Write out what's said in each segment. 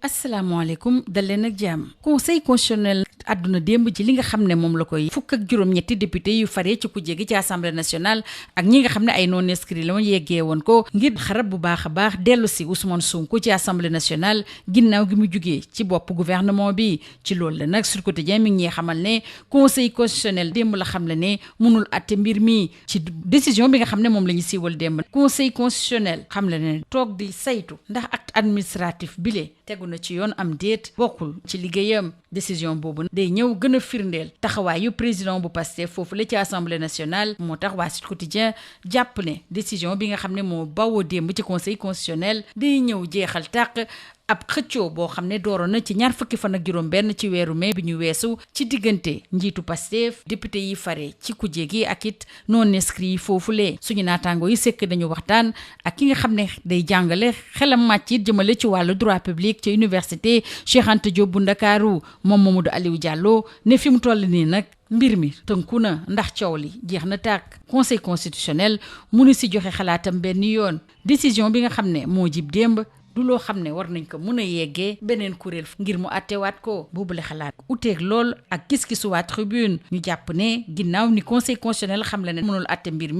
asalaamaaleykum dal leen ak jàmm conseil constitutionnel àdduna démb ci li nga xam ne moom la koy fukk ak juróom-ñetti député yu faree ci kujje gi ci assemblée nationale ak ñi nga xam ne ay non inscrits la woon yeggee woon ko ngir xarab bu baax a baax dellu si Ousmane Sonko ci assemblée nationale ginnaaw gi mu jugee ci bopp gouvernement bi ci loolu la nag Sud Quotidien mi ngi ñuy xamal ne conseil constitutionnel démb la xam le ne mënul atte mbir mi ci décision bi nga xam ne moom la ñu siiwal démb conseil constitutionnel xam le ne toog di saytu ndax acte administratif bile tegu na ci yoon am déet bokkul ci liggéeyam décision boobu day ñëw gën a firndeel taxawaayu président bu Pastef foofu la ci assemblée nationale moo tax waa Sud Quotidien jàpp ne décision bi nga xam ne moo bawoo démb ci conseil constitutionnel day ñëw jeexal tàq ab xëccoo boo xam ne dooroon na ci ñaar fukki fan ak juróom benn ci weeru mai bi ñu weesu ci diggante njiitu Pastef député yi fare ci kujje gi ak it non inscrits yi foofulee suñu naataango yi sekk dañu waxtaan ak ki nga xam ne day jàngale xelam màcc it jëmale ci wàllu droit public ci université Cheikh Anta Diop bu Ndakaaru moom Mamadou Aliou Diallo ne fi mu toll nii nag mbir mi tënku na ndax coow li jeex na tàkk conseil constitutionnel munu si joxe xalaatam benn yoon décision bi nga xam ne moo jib démb du loo xam ne war nañ ko mën a yeggee beneen kuréel ngir mu attewaat ko boobule xalaat uteeg lool ak gis-gisu waa tribune ñu jàpp ne ginnaaw ni conseil constitutionnel xam le ne mënul atte mbir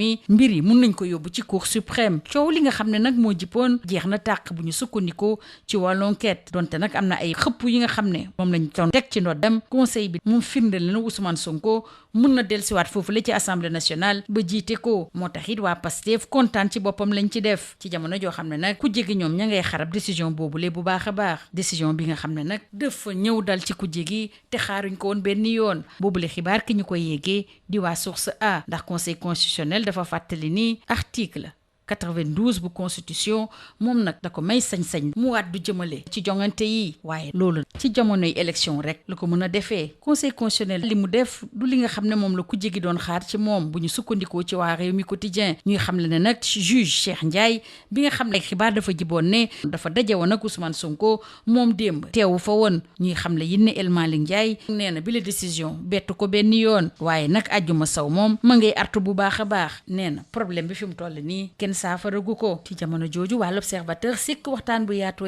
yi mun nañ ko yóbbu ci cour suprême coow li nga xam ne nag moo jippoon jeex na tàq bu ñu sukkandikoo ci wàllu enquête donte nag am na ay xëpp yi nga xam ne moom lañ doon teg ci ndoddam conseil bi moom firndeel na Ousmane Sonko mun na dellusiwaat foofu la ci assemblée nationale ba jiite ko moo tax it waa Pastef kontaan ci boppam lañ ci def ci jamono joo xam ne nag ku jege ñoom ña ngay xarab décision boobule bu baax a baax décision bi nga xam ne nag dafa ñëw dal ci kujje gi te xaaruñ ko woon benn yoon boobule xibaar ki ñu koy yéegee di waa source a ndax conseil constitutionnel dafa fàttali ni article 92 bu constitution moom nag da ko may sañ-sañ mu waat du jëmale ci jongante yi waaye loolu ci jamonoy élection rek la ko mën a defee conseil constitutionnel li mu def du li nga xam ne moom la ku jegi doon xaar ci moom bu ñu sukkandikoo ci waa Rewmi Quotidien ñuy xam le ne nag juge Cheikh Ndiaye bi nga xam ne xibaar dafa jiboon ne dafa daje woon ak Ousmane Sonko moom démb teewu fa woon ñuy xam le yin ne El Malick Ndiaye nee na bi la décision bettu ko benn yoon waaye nag Adjuma Sow moom ma ngay artu bu baax a baax nee na problème bi fi mu toll nii kenn saafaragu ko ci jamono jooju waa l'Observateur sikk waxtaan bu yaatu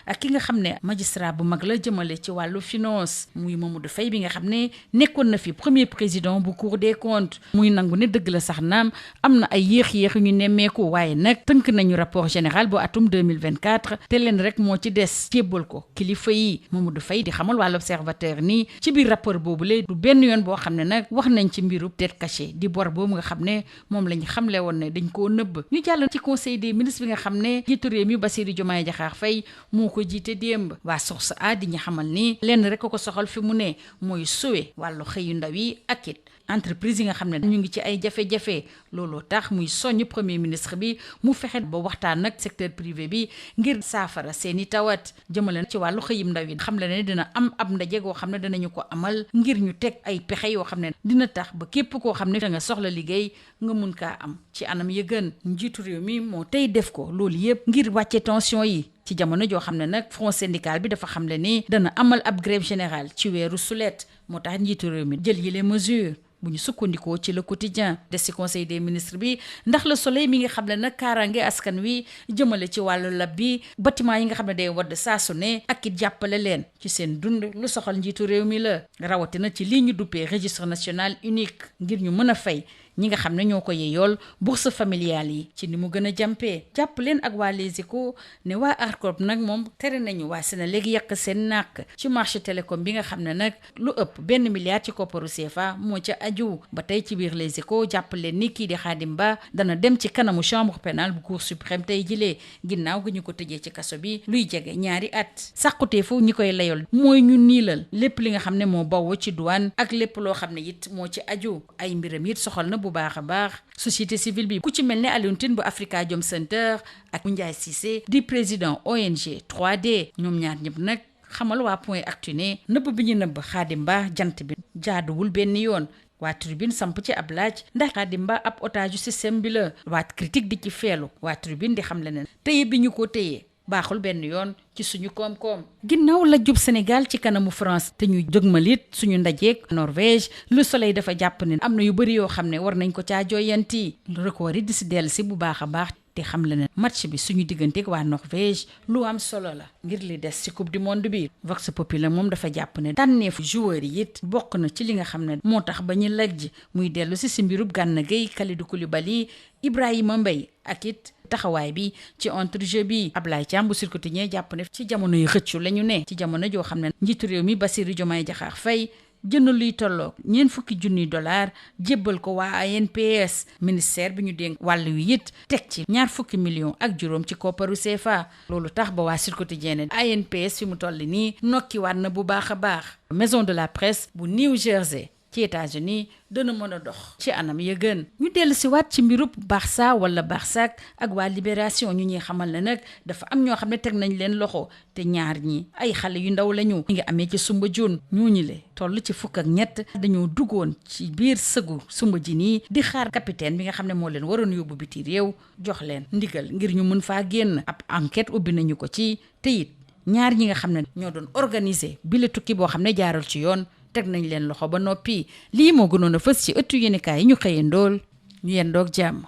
ak ki nga xam ne magistrat bu mag la jëmale ci wàllu finance muy Mamadou Faye bi nga xam ne nekkoon na fi premier président bu Cour des comptes muy nangu ne dëgg la sax naam am na ay yéex-yéex yu ñu nemmeeku waaye nag tënk nañu rapport général bu atum 2024 te leen rek moo ci des jébbal ko kilifa yi Mamadou Faye di xamal waa l'Observateur nii ci biir rapport boobule du benn yoon boo xam ne nag wax nañ ci mbiru dette cachée di bor boobu nga xam ne moom lañ xamle woon ne dañ koo nëbb ñu jàll ci conseil des ministres bi nga xam ne jiitu réew mi Bassirou Diomaye Diakhar Faye moo ko jiite démb waa source a di ñu xamal ni lenn rek ko soxal fi mu ne mooy suwe wàllu xëyu ndaw yi ak it entreprise yi nga xam ne ñu ngi ci ay jafe-jafe looloo tax muy soññ premier ministre bi mu fexe ba waxtaan nag secteur privé bi ngir saafara seeni tawat jëmale ci wàllu xëyum ndaw yi xam le ne dina am ab ndaje goo xam ne danañu ko amal ngir ñu teg ay pexe yoo xam ne dina tax ba képp koo xam ne da nga soxla liggéey nga mun kaa am ci anam ya gën njiitu réew mi moo tey def ko loolu yëpp ngir wàcce tension yi ci jamono joo xam ne nag front syndical bi dafa xamle ni dana amal ab grève générale ci weeru sulet moo tax njiitu réew mi jël yi les mesures bu ñu sukkandikoo ci le quotidien des ci conseil des ministres bi ndax le soleil mi nga xam ne nag kaaraange askan wi jëmale ci wàllu lab bi bâtiment yi nga xam ne day wadd saa su ne ak it jàppale leen ci seen dund lu soxal njiitu réew mi la rawatina ci lii ñu duppee registre national unique ngir ñu mën a fay ñi nga xam ne ñoo ko yeyool bourse familiale yi ci ni mu gën a jàmpee jàpp leen ak waa Les Échos ne waa ARCOP nag moom tere nañu waa Senelec yàq seen nàkk ci marché télécom bi nga xam ne nag lu ëpp 1 milliard ci kopparu CFA moo ca aju ba tey ci biir Les Échos jàpp leen ni kii di Khadim Ba dana dem ci kanamu chambre pénale bu Cour suprême tey jilee ginnaaw gi ñu ko tëjee ci kaso bi luy jege 2 at sàquteefu ñi koy layool mooy ñu niilal lépp li nga xam ne moo bawoo ci douane ak lépp loo xam ne it moo ci aju ay mbiram it soxal na bu baax a baax société civile bi ku ci mel ne Alioune Tine bu Afrikajom Center ak Ndiaye Cissé di président ONG 3D ñoom ñaar ñëpp nag xamal waa Point Actu ne nëbb bi ñu nëbb Khadim Ba jant bi jaaduwul benn yoon waa Tribune samp ci ab laaj ndax Khadim Ba ab otage système bi la waa critique di ci feelu waa Tribune di xam leneen téye bi ñu ko téye baaxul benn yoon ci suñu koom-koom ginnaaw la jub Sénégal ci kanamu France te ñu jëgmalit suñu ndajeek Norvège Le Soleil dafa jàpp ne am na yu bëri yoo xam ne war nañ ko caa jooyanti record yi di si dellu si bu baax a baax te xam la ne match bi suñu digganteeg waa Norvège lu am solo la ngir li des ci coupe du monde bi. Vox Populi moom dafa jàpp ne tànneefu joueurs yi it bokk na ci li nga xam ne moo tax ba ñu lajj muy dellu si mbirub Gana Gueye, Kalidou Koulibaly, Ibrahima Mbaye ak it taxawaay bi ci entrejeu bi. Ablaye Thiam bu Sud Quotidien jàpp ne ci jamono yu xëccu la ñu ne ci jamono joo xam ne njiitu réew mi Bassirou Diomaye Diakhar Faye jënd luy tolloog $40,000 jébbal ko waa ANPS ministère bi ñu dénk wàllu wi it teg ci $20 millions ak juróom ci kopparu CFA. loolu tax ba waa Sud Quotidien ne ANPS fi mu toll nii nokkiwaat na bu baax a baax. Maison de la presse bu New Jersey ci États-Unis dana mën a dox ci anam ya gën. ñu dellu si waat ci mbirub Barça wala Barsac ak waa Libération ñu ñuy xamal ne nag dafa am ñoo xam ne teg nañ leen loxo te ñaar ñi ay xale yu ndaw lañu. ñu ngi amee ci Soumbédioune ñooñu le toll ci 13 dañoo duggoon ci biir sëgu Soumbédioune yi di xaar capitaine bi nga xam ne moo leen waroon yóbbu biti réew jox leen ndigal ngir ñu mën faa génn. ab enquête ubbi nañu ko ci te it ñaar ñi nga xam ne ñoo doon organiser bi la tukki boo xam ne jaaral ci yoon teg nañ leen loxo ba noppi. lii moo gënoon a fës ci ëttu yéenekaay yi ñu xëyee ndool ñu yendoog jàmm.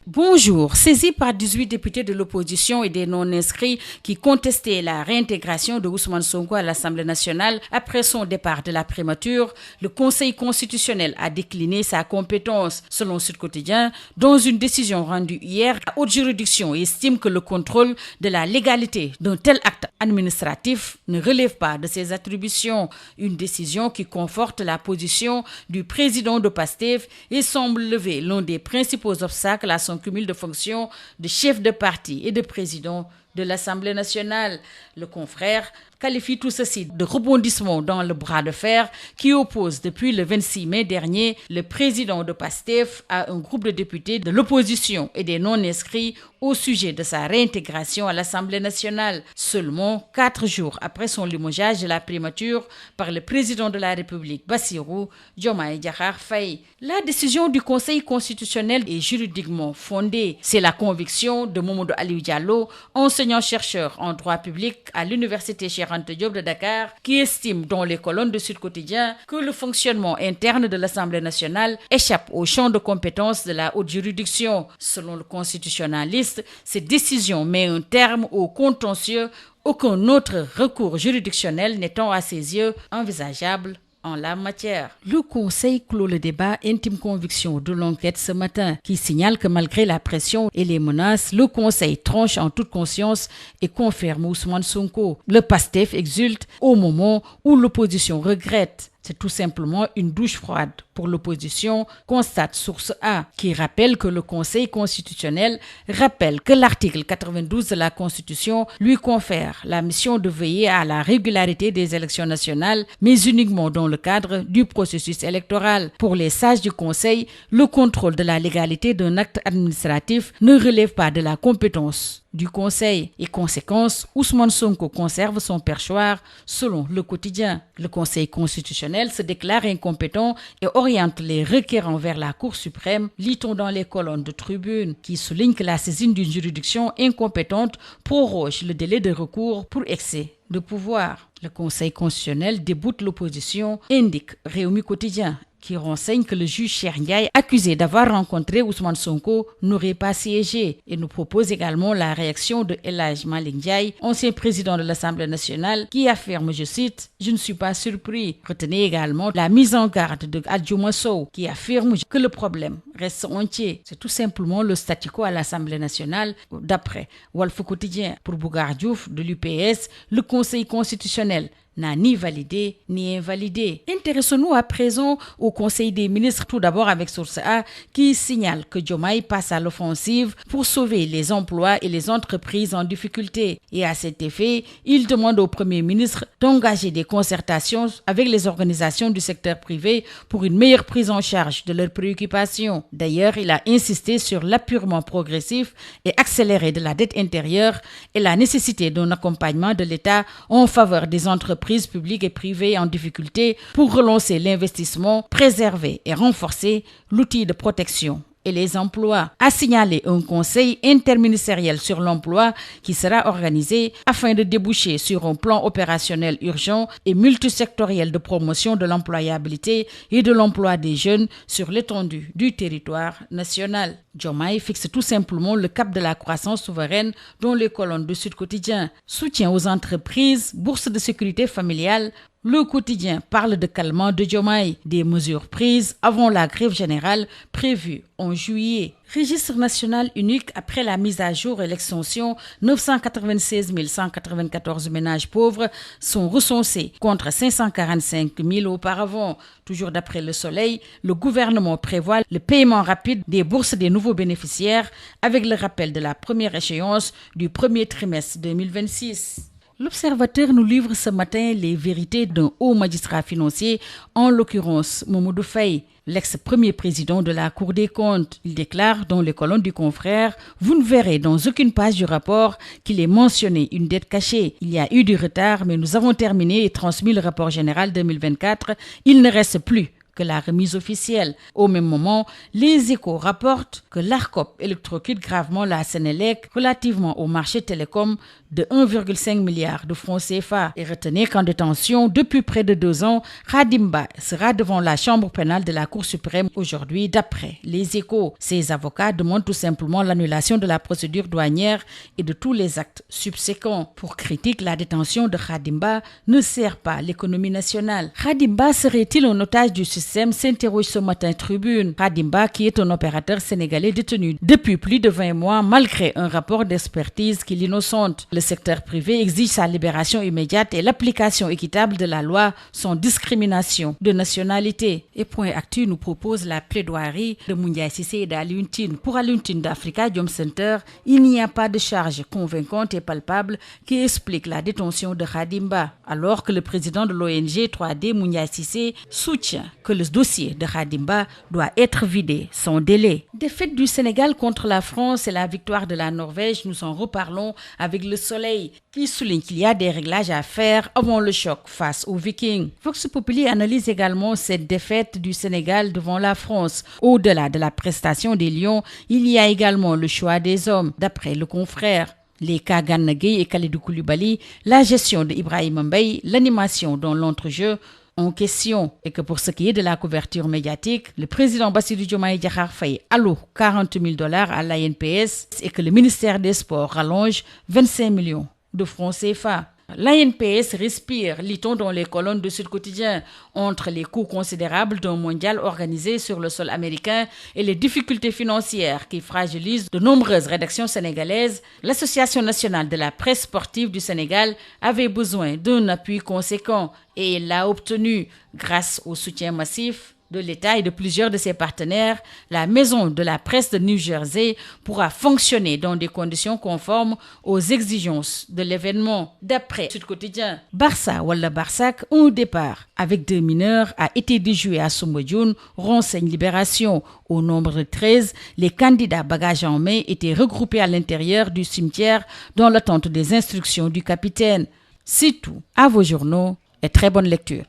Bonjour, saisi par 18 députés de l'opposition et des non-inscrits qui contestaient la réintégration de Ousmane Sonko à l'Assemblée nationale après son départ de la primature, le Conseil constitutionnel a décliné sa compétence, selon Sud Quotidien, dans une décision rendue hier. La haute juridiction estime que le contrôle de la légalité d'un tel acte administratif ne relève pas de ses attributions. Une décision qui conforte la position du président de PASTEF et semble lever l'un des principaux obstacles à son cumul de fonctions de chef de parti et de président de l'Assemblée nationale. Le confrère qualifie tout ceci de rebondissement dans le bras de fer qui oppose depuis le 26 mai dernier le président de PASTEF à un groupe de députés de l'opposition et des non-inscrits au sujet de sa réintégration à l'Assemblée nationale. Seulement 4 jours après son limogeage de la primature par le président de la République, Bassirou Diomaye Diakhar Faye. La décision du Conseil constitutionnel est juridiquement fondée. C'est la conviction de Mamadou Aliou Diallo, enseignant-chercheur en droit public à l'Université Cheikh Anta Diop de Dakar, qui estime dans les colonnes de Sud Quotidien que le fonctionnement interne de l'Assemblée nationale échappe au champ de compétences de la haute juridiction. Selon le constitutionnaliste, cette décision met un terme au contentieux, aucun autre recours juridictionnel n'étant à ses yeux envisageable en la matière. Le Conseil clôt le débat, intime conviction de l'enquête ce matin, qui signale que malgré la pression et les menaces, le Conseil tranche en toute conscience et confirme Ousmane Sonko. Le PASTEF exulte au moment où l'opposition regrette. C'est tout simplement une douche froide pour l'opposition, constate Source A, qui rappelle que le Conseil constitutionnel rappelle que l'article 92 de la Constitution lui confère la mission de veiller à la régularité des élections nationales, mais uniquement dans le cadre du processus électoral. Pour les sages du Conseil, le contrôle de la légalité d'un acte administratif ne relève pas de la compétence du Conseil. Et conséquence, Ousmane Sonko conserve son perchoir selon Le Quotidien. Le Conseil constitutionnel se déclare incompétent et oriente les requérants vers la Cour suprême, lit-on dans les colonnes de Tribune, qui souligne que la saisine d'une juridiction incompétente proroge le délai de recours pour excès de pouvoir. Le Conseil constitutionnel déboute l'opposition, indique Rewmi Quotidien, qui renseigne que le juge Cheikh Ndiaye, accusé d'avoir rencontré Ousmane Sonko, n'aurait pas siégé, et nous propose également la réaction de El Hadji Malick Ndiaye, ancien président de l'Assemblée nationale, qui affirme, je cite, « Je ne suis pas surpris ». Retenez également la mise en garde de Adjouma Sow, qui affirme que le problème reste entier. C'est tout simplement le statu quo à l'Assemblée nationale, d'après Walf Quotidien. Pour Bougar Diouf de l'UPS, le Conseil constitutionnel n'a ni validé ni invalidé. Intéressons-nous à présent au Conseil des ministres, tout d'abord avec Source A, qui signale que Diomaye passe à l'offensive pour sauver les emplois et les entreprises en difficulté. Et à cet effet, il demande au Premier ministre d'engager des concertations avec les organisations du secteur privé pour une meilleure prise en charge de leurs préoccupations. D'ailleurs, il a insisté sur l'appurement progressif et accéléré de la dette intérieure et la nécessité d'un accompagnement de l'État en faveur des entreprises publiques et privées en difficulté pour relancer l'investissement, préserver et renforcer l'outil de protection et les emplois, a signalé un conseil interministériel sur l'emploi qui sera organisé afin de déboucher sur un plan opérationnel urgent et multisectoriel de promotion de l'employabilité et de l'emploi des jeunes sur l'étendue du territoire national. Diomaye fixe tout simplement le cap de la croissance souveraine dont les colonnes de Sud Quotidien. Soutien aux entreprises, bourse de sécurité familiale. Le Quotidien parle de calmant de Diomaye, des mesures prises avant la grève générale prévue en juillet. Registre national unique après la mise à jour et l'extension, 996 194 ménages pauvres sont recensés contre 545 000 auparavant. Toujours d'après Le Soleil, le gouvernement prévoit le paiement rapide des bourses des nouveaux bénéficiaires avec le rappel de la première échéance du premier trimestre 2026. L'Observateur nous livre ce matin les vérités d'un haut magistrat financier, en l'occurrence Mamadou Faye, l'ex-premier président de la Cour des comptes. Il déclare dans les colonnes du Confrère « Vous ne verrez dans aucune page du rapport qu'il est mentionné une dette cachée. Il y a eu du retard, mais nous avons terminé et transmis le rapport général 2024. Il ne reste plus que la remise officielle. » Au même moment, les Échos rapportent que l'ARCOP électrocute gravement la Sénélec relativement au marché télécom de 1,5 milliard de francs CFA. Et retenez qu'en détention depuis près de 2 ans, Khadim Ba sera devant la chambre pénale de la Cour suprême aujourd'hui d'après les Échos. Ses avocats demandent tout simplement l'annulation de la procédure douanière et de tous les actes subséquents. Pour critique, la détention de Khadim Ba ne sert pas l'économie nationale. Khadim Ba serait-il un otage du système, s'interroge ce matin Tribune. Khadim Ba, qui est un opérateur sénégalais détenu depuis plus de 20 mois malgré un rapport d'expertise qui l'innocente. Le secteur privé exige sa libération immédiate et l'application équitable de la loi sans discrimination de nationalité. Et Point Actu nous propose la plaidoirie de Moundiaye Cissé et d'Alioune Tine. Pour Alioune Tine d'Africa Jom Center, il n'y a pas de charge convaincante et palpable qui explique la détention de Khadim Ba, alors que le président de l'ONG 3D, Moundiaye Cissé, soutient que le dossier de Khadim Ba doit être vidé sans délai. Défaite du Sénégal contre la France et la victoire de la Norvège, nous en reparlons avec Le Soleil, qui souligne qu'il y a des réglages à faire avant le choc face aux Vikings. Vox Populi analyse également cette défaite du Sénégal devant la France. Au-delà de la prestation des Lions, il y a également le choix des hommes, d'après Le Confrère. Les cas Gana Gueye et Kalidou Koulibaly, la gestion de Ibrahima Mbaye, l'animation dans l'entrejeu en question, et que pour ce qui est de la couverture médiatique, le président Bassirou Diomaye Diakhar Faye alloue $40 000 à l'ANPS et que le ministère des Sports rallonge 25 millions de francs CFA. L'ANPS respire, lit-on dans les colonnes de Sud Quotidien, entre les coûts considérables d'un mondial organisé sur le sol américain et les difficultés financières qui fragilisent de nombreuses rédactions sénégalaises. L'Association nationale de la presse sportive du Sénégal avait besoin d'un appui conséquent et il l'a obtenu grâce au soutien massif de l'État et de plusieurs de ses partenaires. La maison de la presse de New Jersey pourra fonctionner dans des conditions conformes aux exigences de l'événement. D'après Sud Quotidien, Barça wala Barsac, un départ avec 2 mineurs a été déjoué à Soumbédioune, renseigne Libération. Au nombre de 13, les candidats bagages en main étaient regroupés à l'intérieur du cimetière dans l'attente des instructions du capitaine. C'est tout. À vos journaux et très bonne lecture.